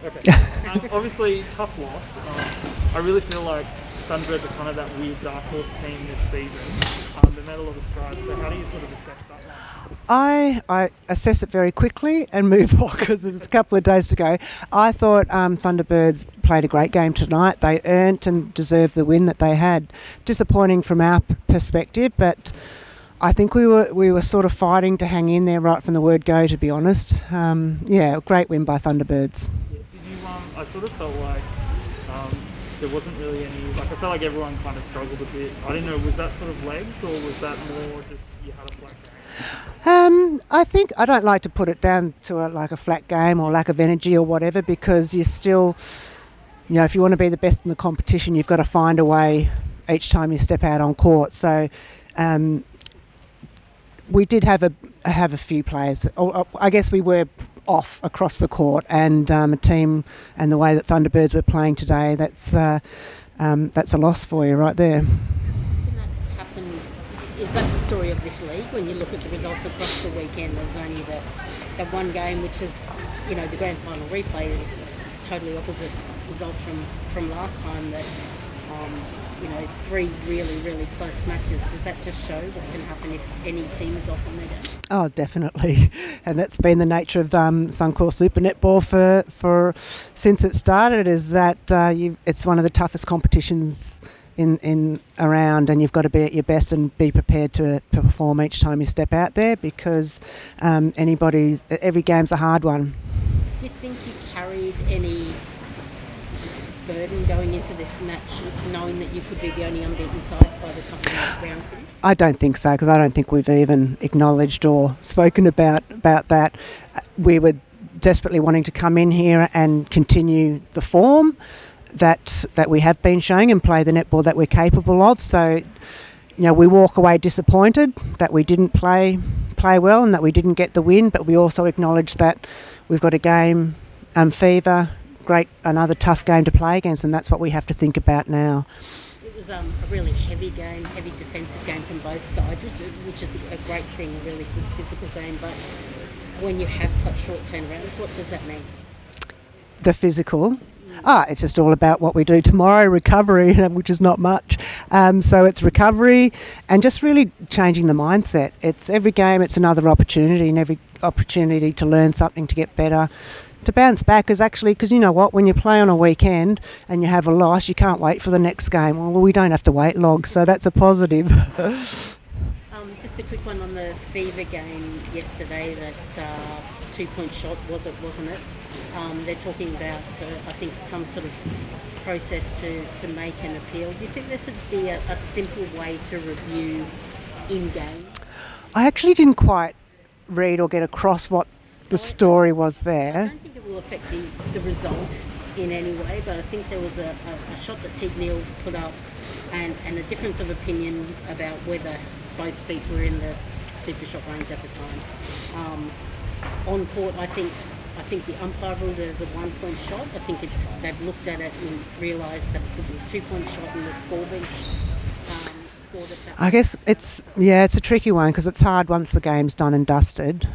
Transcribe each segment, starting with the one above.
Okay. Obviously, tough loss. I really feel like Thunderbirds are kind of that weird dark horse team this season. They made a lot of strides. So how do you sort of assess that one? I assess it very quickly and move on because there's a couple of days to go. I thought Thunderbirds played a great game tonight. They earned and deserved the win that they had. Disappointing from our perspective, but I think we were sort of fighting to hang in there right from the word go, to be honest. Yeah, great win by Thunderbirds. Yeah, did you? I sort of felt like there wasn't really any. Like I felt like everyone kind of struggled a bit. I didn't know. Was that sort of legs, or was that more just you had a flat game? I think I don't like to put it down to a flat game or lack of energy or whatever, because you still, if you want to be the best in the competition, you've got to find a way each time you step out on court. So. We did have a few players. I guess we were off across the court, and a team and the way that Thunderbirds were playing today, that's a loss for you right there. Can that happen? Is that the story of this league? When you look at the results across the weekend, there's only the one game, which is the grand final replay, totally opposite result from last time. That three really, really close matches. Does that just show what can happen if any team is off on their game? Oh, definitely. And that's been the nature of Suncorp Super Netball for since it started, is that it's one of the toughest competitions in around, and you've got to be at your best and be prepared to perform each time you step out there, because every game's a hard one. Do you think you carried any burden going into this match, knowing that you could be the only unbeaten side by the time the round finished? I don't think so, because I don't think we've even acknowledged or spoken about that. We were desperately wanting to come in here and continue the form that we have been showing and play the netball that we're capable of. So, we walk away disappointed that we didn't play well and that we didn't get the win, but we also acknowledge that we've got a game, fever, another tough game to play against, and that's what we have to think about now. It was a really heavy game, heavy defensive game from both sides, which is a great thing, a really good physical game. But when you have such short turnarounds, what does that mean? The physical? It's just all about what we do tomorrow, recovery, which is not much. So it's recovery and just really changing the mindset. It's every game, it's another opportunity, and every opportunity to learn something, to get better, to bounce back. Is actually, because you know what, when you play on a weekend and you have a loss, you can't wait for the next game. Well, we don't have to wait long, so that's a positive. Just a quick one on the Fever game yesterday, that 2-point shot, wasn't it? They're talking about, I think, some sort of process to make an appeal. Do you think there should be a simple way to review in-game? I actually didn't quite read or get across what the story was there. I don't think it will affect the result in any way, but I think there was a shot that Teague Neal put up and a difference of opinion about whether both feet were in the super shot range at the time. On court, I think the umpire ruled it as a 1-point shot. I think they've looked at it and realised that it could be a 2-point shot, and the score bench scored it that way. I guess it's a tricky one, because it's hard once the game's done and dusted.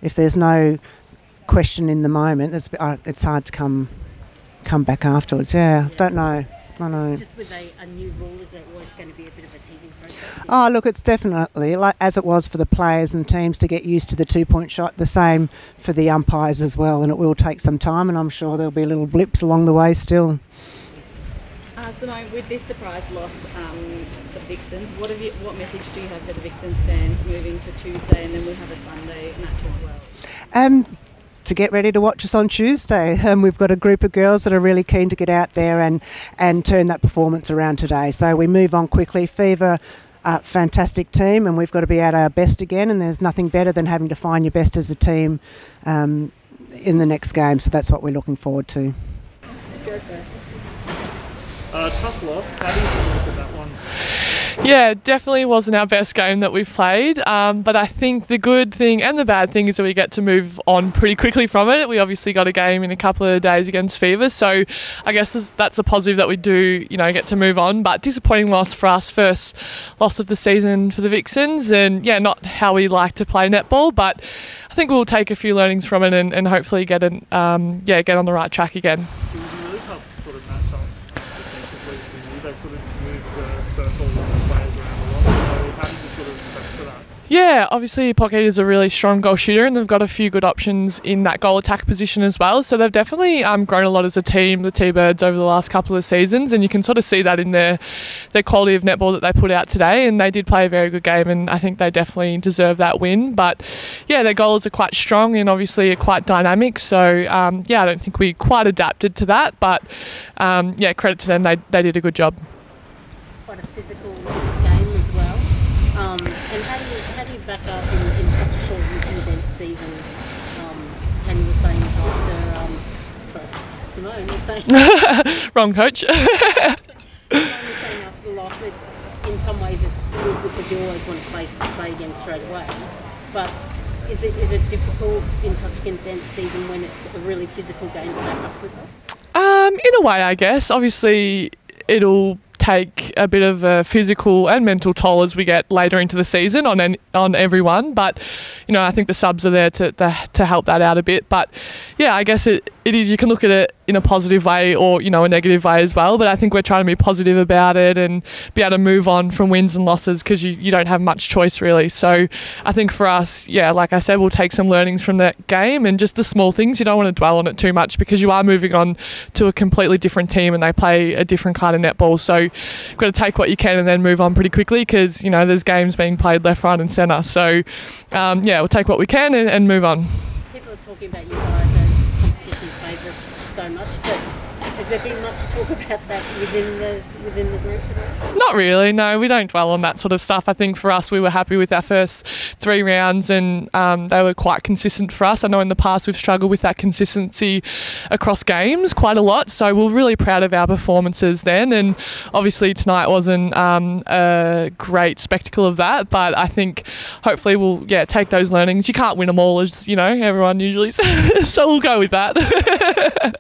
If there's no question in the moment, it's hard to come back afterwards. Yeah, don't know. I know. Just with a new rule, is there always going to be a bit of a teething process? Oh, look, it's definitely, like as it was for the players and teams to get used to the 2-point shot, the same for the umpires as well, and it will take some time, and I'm sure there'll be little blips along the way still. Simone, with this surprise loss, the Vixens, what message do you have for the Vixens fans moving to Tuesday, and then we'll have a Sunday match as well? To get ready to watch us on Tuesday. We've got a group of girls that are really keen to get out there and turn that performance around today. So we move on quickly. Fever, fantastic team, and we've got to be at our best again, and there's nothing better than having to find your best as a team in the next game. So that's what we're looking forward to. Go first. tough loss. How do you sort of look at that one? Yeah, definitely wasn't our best game that we've played, but I think the good thing and the bad thing is that we get to move on pretty quickly from it. We obviously got a game in a couple of days against Fever, so I guess that's a positive that we do, get to move on. But disappointing loss for us, first loss of the season for the Vixens, and yeah, not how we like to play netball, but I think we'll take a few learnings from it and hopefully get on the right track again. It was a really tough sort of match up defensively for you. They sort of moved the circle of players around a lot. So how did you sort of prep for that? Yeah, obviously Pocket is a really strong goal shooter and they've got a few good options in that goal attack position as well. So they've definitely grown a lot as a team, the T-Birds, over the last couple of seasons, and you can sort of see that in their quality of netball that they put out today, and they did play a very good game and I think they definitely deserve that win. But yeah, their goals are quite strong and obviously are quite dynamic, so I don't think we quite adapted to that, but credit to them, they did a good job. Quite a physical game as well. And how do you back up in such a short and condensed season? Tanya was saying after Simone was saying Wrong coach. Simone was saying after the loss, in some ways it's good because you always want to play again straight away. But is it difficult in such a condensed season when it's a really physical game to back up with it? In a way, I guess. Obviously, it'll take a bit of a physical and mental toll as we get later into the season on everyone, but I think the subs are there to help that out a bit. But yeah, I guess it is, you can look at it in a positive way or a negative way as well, but I think we're trying to be positive about it and be able to move on from wins and losses because you don't have much choice really. So I think for us, like I said, we'll take some learnings from that game and just the small things. You don't want to dwell on it too much because you are moving on to a completely different team and they play a different kind of netball, so you've got to take what you can and then move on pretty quickly because there's games being played left, right and centre. So we'll take what we can and move on. People are talking about you guys as competition favourites so much, but has there been much talk about that within the group at all? Not really, no, we don't dwell on that sort of stuff. I think for us, we were happy with our first 3 rounds and they were quite consistent for us. I know in the past we've struggled with that consistency across games quite a lot, so we're really proud of our performances then, and obviously tonight wasn't a great spectacle of that, but I think hopefully we'll take those learnings. You can't win them all, as everyone usually says, so we'll go with that.